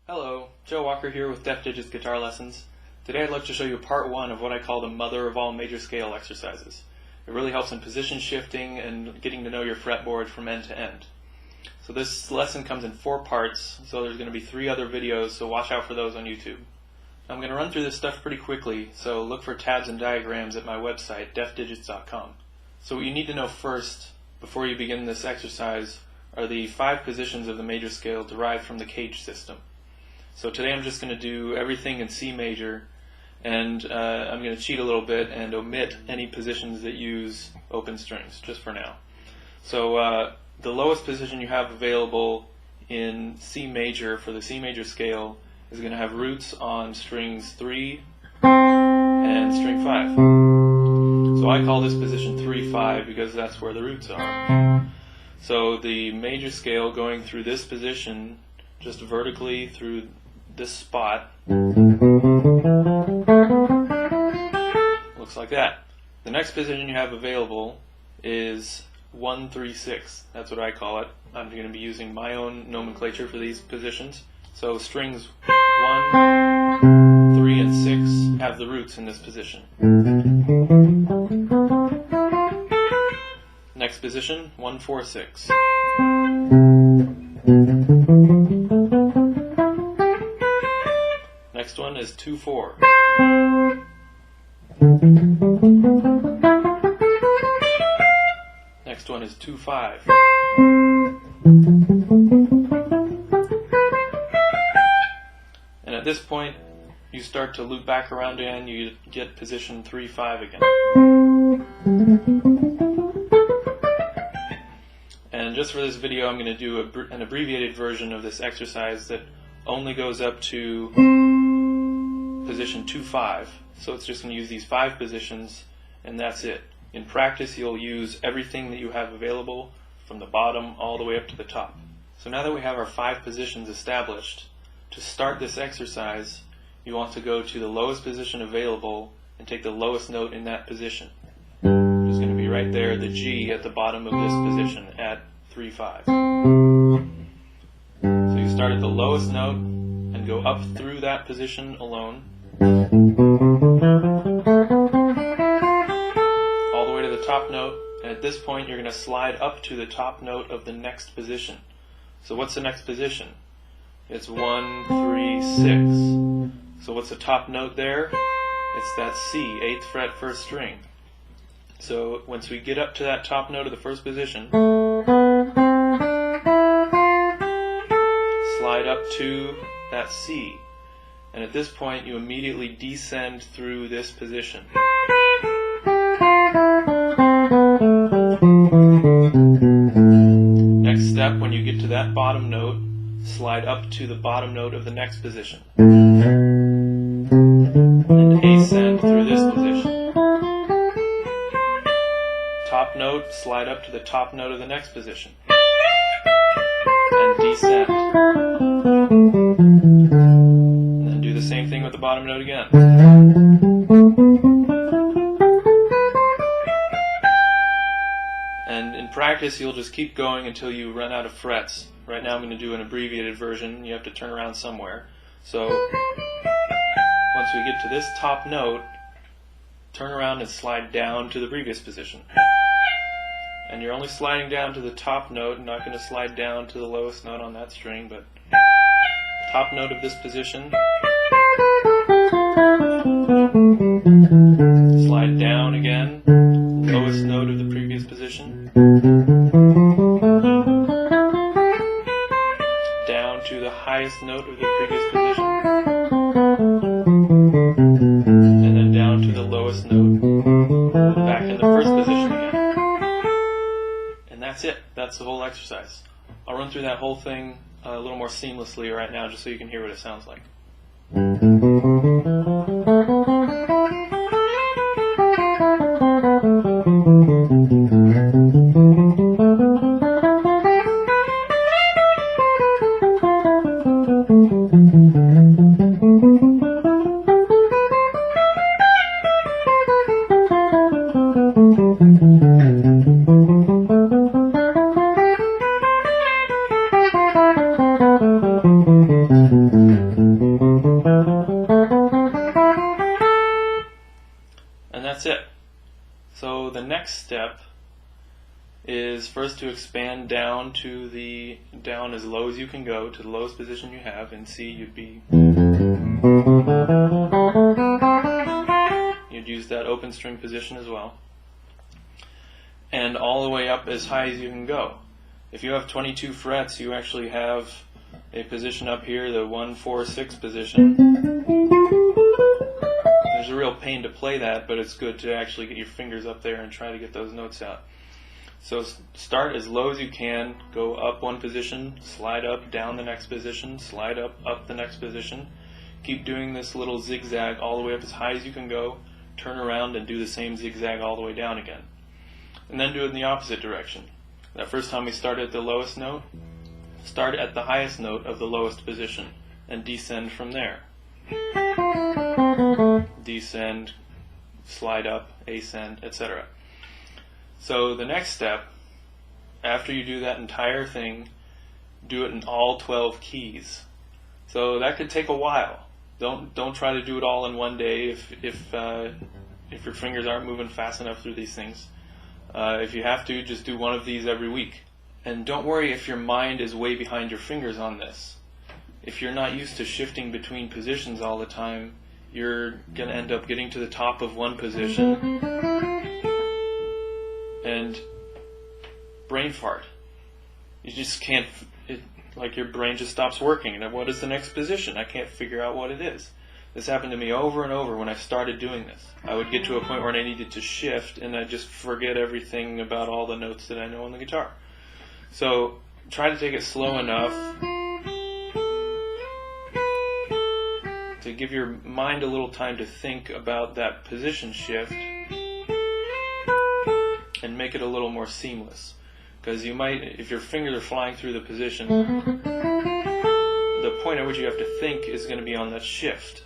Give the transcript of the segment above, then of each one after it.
Hello, Joe Walker here with Def Digits Guitar Lessons. Today I'd like to show you part one of what I call the mother of all major scale exercises. It really helps in position shifting and getting to know your fretboard from end to end. So this lesson comes in 4 parts, so there's going to be 3 other videos, so watch out for those on YouTube. I'm going to run through this stuff pretty quickly, so look for tabs and diagrams at my website, defdigits.com. So what you need to know first, before you begin this exercise, are the 5 positions of the major scale derived from the cage system. So today I'm just going to do everything in C major, and I'm going to cheat a little bit and omit any positions that use open strings, just for now. So the lowest position you have available in C major for the C major scale is going to have roots on strings 3 and string 5. So I call this position 3-5 because that's where the roots are. So the major scale going through this position, just vertically through this spot, looks like that. The next position you have available is 1-3-6. That's what I call it. I'm going to be using my own nomenclature for these positions. So strings 1, 3, and 6 have the roots in this position. Next position, 1-4-6. Next one is 2-4. Next one is 2-5. And at this point, you start to loop back around again, you get position 3-5 again. And just for this video, I'm going to do an abbreviated version of this exercise that only goes up to position 2-5. So it's just going to use these 5 positions, and that's it. In practice, you'll use everything that you have available from the bottom all the way up to the top. So now that we have our 5 positions established, to start this exercise, you want to go to the lowest position available and take the lowest note in that position. It's going to be right there, the G at the bottom of this position at 3-5. So you start at the lowest note and go up through that position alone, all the way to the top note, and at this point you're going to slide up to the top note of the next position. So what's the next position? It's 1-3-6. So what's the top note there? It's that C, 8th fret, 1st string. So once we get up to that top note of the first position, slide up to that C. And at this point you immediately descend through this position. Next step, when you get to that bottom note, slide up to the bottom note of the next position. And ascend through this position. Top note, slide up to the top note of the next position. And descend. And then do the same thing with the bottom note again. And in practice, you'll just keep going until you run out of frets. Right now I'm going to do an abbreviated version. You have to turn around somewhere. So once we get to this top note, turn around and slide down to the previous position. And you're only sliding down to the top note, not going to slide down to the lowest note on that string, but top note of this position, slide down again, lowest note of the previous position, down to the highest note of the previous position, and then down to the lowest note, back in the first position again. And that's it. That's the whole exercise. I'll run through that whole thing a little more seamlessly right now just so you can hear what it sounds like. step is first to expand down as low as you can go, to the lowest position you have. In C you'd use that open string position as well. And all the way up as high as you can go. If you have 22 frets, you actually have a position up here, the 1, 4, 6 position. There's a real pain to play that, but it's good to actually get your fingers up there and try to get those notes out. So start as low as you can, go up one position, slide up, down the next position, slide up, up the next position. Keep doing this little zigzag all the way up as high as you can go, turn around and do the same zigzag all the way down again. And then do it in the opposite direction. That first time we started at the lowest note, start at the highest note of the lowest position and descend from there. Descend, slide up, ascend, etc. So the next step, after you do that entire thing, do it in all 12 keys. So that could take a while. Don't try to do it all in one day if your fingers aren't moving fast enough through these things. If you have to, just do one of these every week. And don't worry if your mind is way behind your fingers on this. If you're not used to shifting between positions all the time, you're going to end up getting to the top of one position and brain fart. You just can't, like your brain just stops working. And what is the next position? I can't figure out what it is. This happened to me over and over when I started doing this. I would get to a point where I needed to shift and I'd just forget everything about all the notes that I know on the guitar. So try to take it slow enough to give your mind a little time to think about that position shift and make it a little more seamless. Because you might, if your fingers are flying through the position, the point at which you have to think is going to be on that shift.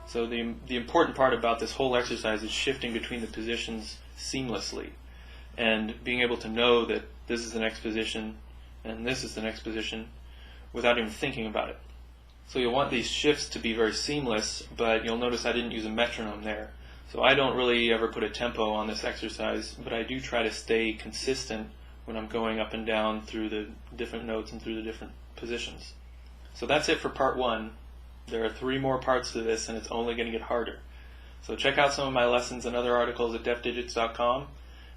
So the important part about this whole exercise is shifting between the positions seamlessly and being able to know that this is the next position and this is the next position without even thinking about it. So you'll want these shifts to be very seamless, but you'll notice I didn't use a metronome there. So I don't really ever put a tempo on this exercise, but I do try to stay consistent when I'm going up and down through the different notes and through the different positions. So that's it for part 1. There are 3 more parts to this, and it's only going to get harder. So check out some of my lessons and other articles at deafdigits.com,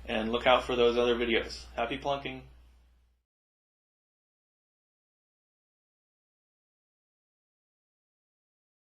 and look out for those other videos. Happy plunking!